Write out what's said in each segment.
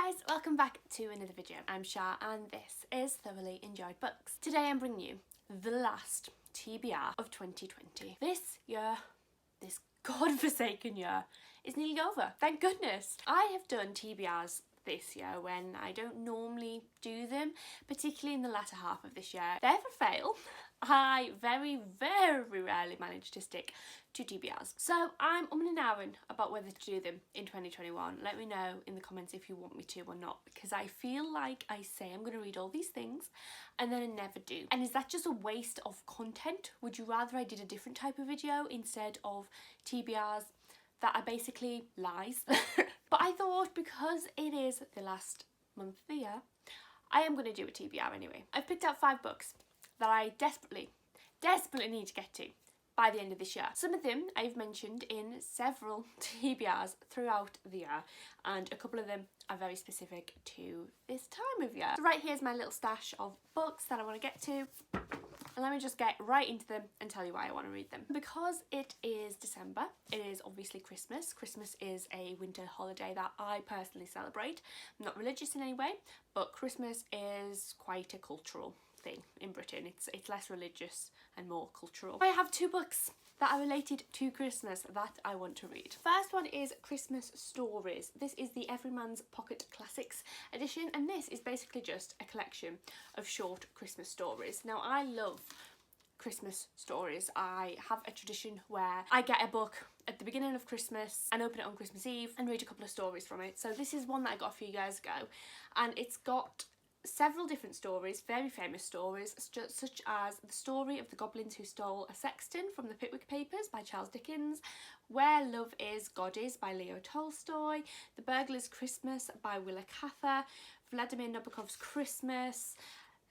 Hey guys, welcome back to another video. I'm Shah and this is Thoroughly Enjoyed Books. Today I'm bringing you the last TBR of 2020. This year, this godforsaken year, is nearly over. Thank goodness. I have done TBRs this year when I don't normally do them, particularly in the latter half of this year. If I ever fail, I very rarely manage to stick to TBRs. So I'm and ahhing about whether to do them in 2021. Let me know in the comments if you want me to or not, because I feel like I say I'm going to read all these things and then I never do. And is that just a waste of content? Would you rather I did a different type of video instead of TBRs that are basically lies? But I thought because it is the last month of the year, I am going to do a TBR anyway. I've picked out 5 books that I desperately need to get to by the end of this year. Some of them I've mentioned in several TBRs throughout the year, and a couple of them are very specific to this time of year. So right here's my little stash of books that I want to get to. And let me just get right into them and tell you why I want to read them. Because it is December, it is obviously Christmas. Christmas is a winter holiday that I personally celebrate. I'm not religious in any way, but Christmas is quite a cultural thing in Britain. It's less religious and more cultural. I have 2 books that are related to Christmas that I want to read. First one is Christmas Stories. This is the Everyman's Pocket Classics edition, and this is basically just a collection of short Christmas stories. Now I love Christmas stories. I have a tradition where I get a book at the beginning of Christmas and open it on Christmas Eve and read a couple of stories from it. So this is one that I got a few years ago, and it's got several different stories, very famous stories, such as The Story of the Goblins Who Stole a Sexton from the Pickwick Papers by Charles Dickens, Where Love Is, God Is by Leo Tolstoy, The Burglar's Christmas by Willa Cather, Vladimir Nabokov's Christmas,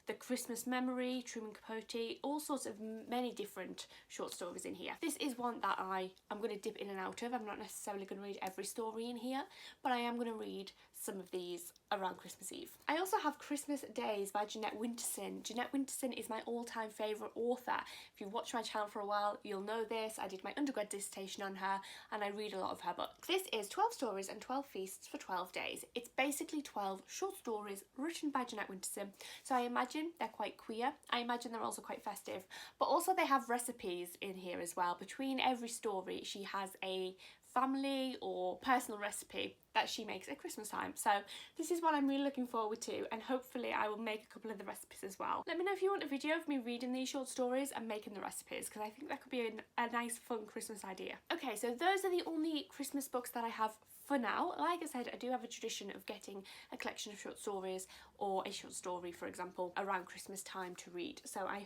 The Christmas Memory, Truman Capote, all sorts of many different short stories in here. This is one that I'm going to dip in and out of. I'm not necessarily going to read every story in here, but I am going to read some of these around Christmas Eve. I also have Christmas Days by Jeanette Winterson. Jeanette Winterson is my all-time favourite author. If you've watched my channel for a while, you'll know this. I did my undergrad dissertation on her and I read a lot of her books. This is 12 Stories and 12 Feasts for 12 Days. It's basically 12 short stories written by Jeanette Winterson. So I imagine they're quite queer. I imagine they're also quite festive, but also they have recipes in here as well. Between every story, she has a family or personal recipe that she makes at Christmas time. So this is what I'm really looking forward to, and hopefully I will make a couple of the recipes as well. Let me know if you want a video of me reading these short stories and making the recipes, because I think that could be a nice fun Christmas idea. Okay, so those are the only Christmas books that I have for now. Like I said, I do have a tradition of getting a collection of short stories or a short story, for example, around Christmas time to read. So I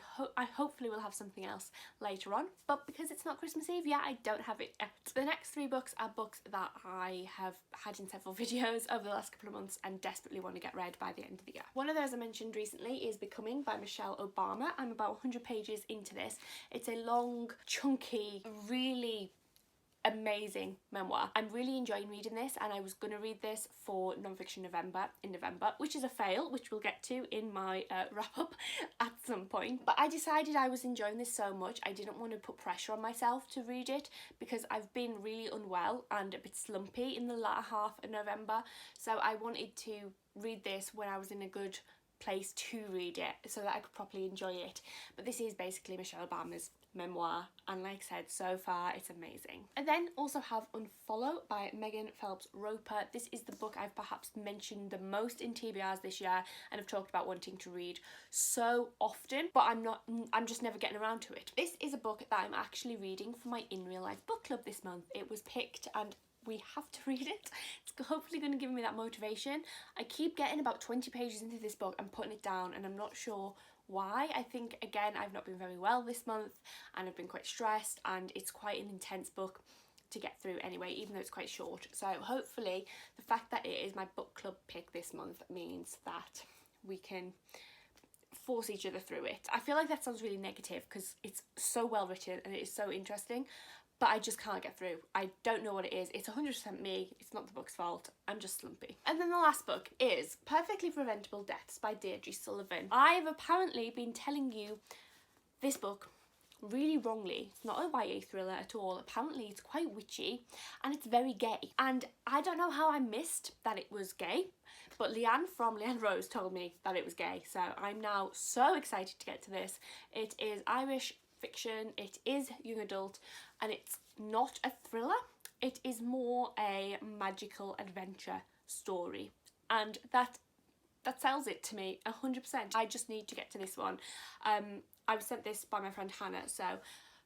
hopefully will have something else later on, but because it's not Christmas Eve yet, I don't have it yet. The next 3 books are books that I have had in several videos over the last couple of months and desperately want to get read by the end of the year. One of those I mentioned recently is Becoming by Michelle Obama. I'm about 100 pages into this. It's a long, chunky, really amazing memoir. I'm really enjoying reading this, and I was going to read this for Nonfiction November in November, which is a fail, which we'll get to in my wrap up at some point. But I decided I was enjoying this so much I didn't want to put pressure on myself to read it, because I've been really unwell and a bit slumpy in the latter half of November, so I wanted to read this when I was in a good place to read it so that I could properly enjoy it. But this is basically Michelle Obama's memoir, and like I said, so far it's amazing. And then also have Unfollow by Megan Phelps Roper. This is the book I've perhaps mentioned the most in TBRs this year and have talked about wanting to read so often, but I'm just never getting around to it. This is a book that I'm actually reading for my In Real Life book club this month. It was picked and we have to read it. It's hopefully going to give me that motivation. I keep getting about 20 pages into this book and putting it down, and I'm not sure why. I think, again, I've not been very well this month and I've been quite stressed, and it's quite an intense book to get through anyway, even though it's quite short. So hopefully the fact that it is my book club pick this month means that we can force each other through it. I feel like that sounds really negative because it's so well written and it is so interesting, but I just can't get through. I don't know what it is. It's 100% me. It's not the book's fault. I'm just slumpy. And then the last book is Perfectly Preventable Deaths by Deirdre Sullivan. I've apparently been telling you this book really wrongly. It's not a YA thriller at all. Apparently it's quite witchy and it's very gay. And I don't know how I missed that it was gay, book, but Leanne from Leanne Rose told me that it was gay, so I'm now so excited to get to this. It is Irish fiction, it is young adult, and it's not a thriller. It is more a magical adventure story, and that sells it to me 100%. I just need to get to this one. I was sent this by my friend Hannah, so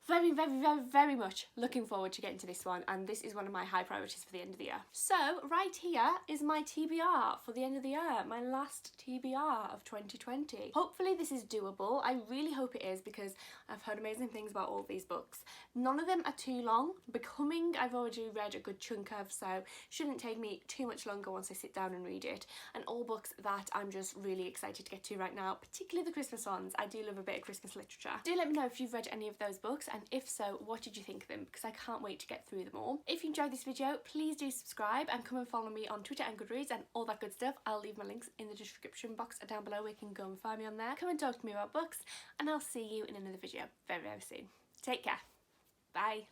very, very, very, very much looking forward to getting to this one, and this is one of my high priorities for the end of the year. So right here is my TBR for the end of the year, my last TBR of 2020. Hopefully this is doable. I really hope it is, because I've heard amazing things about all these books. None of them are too long. Becoming I've already read a good chunk of, so shouldn't take me too much longer once I sit down and read it, and all books that I'm just really excited to get to right now, particularly the Christmas ones. I do love a bit of Christmas literature. Do let me know if you've read any of those books, and if so, what did you think of them, because I can't wait to get through them all. If you enjoyed this video, please do subscribe and come and follow me on Twitter and Goodreads and all that good stuff. I'll leave my links in the description box down below where you can go and find me on there. Come and talk to me about books, and I'll see you in another video very, very soon. Take care. Bye.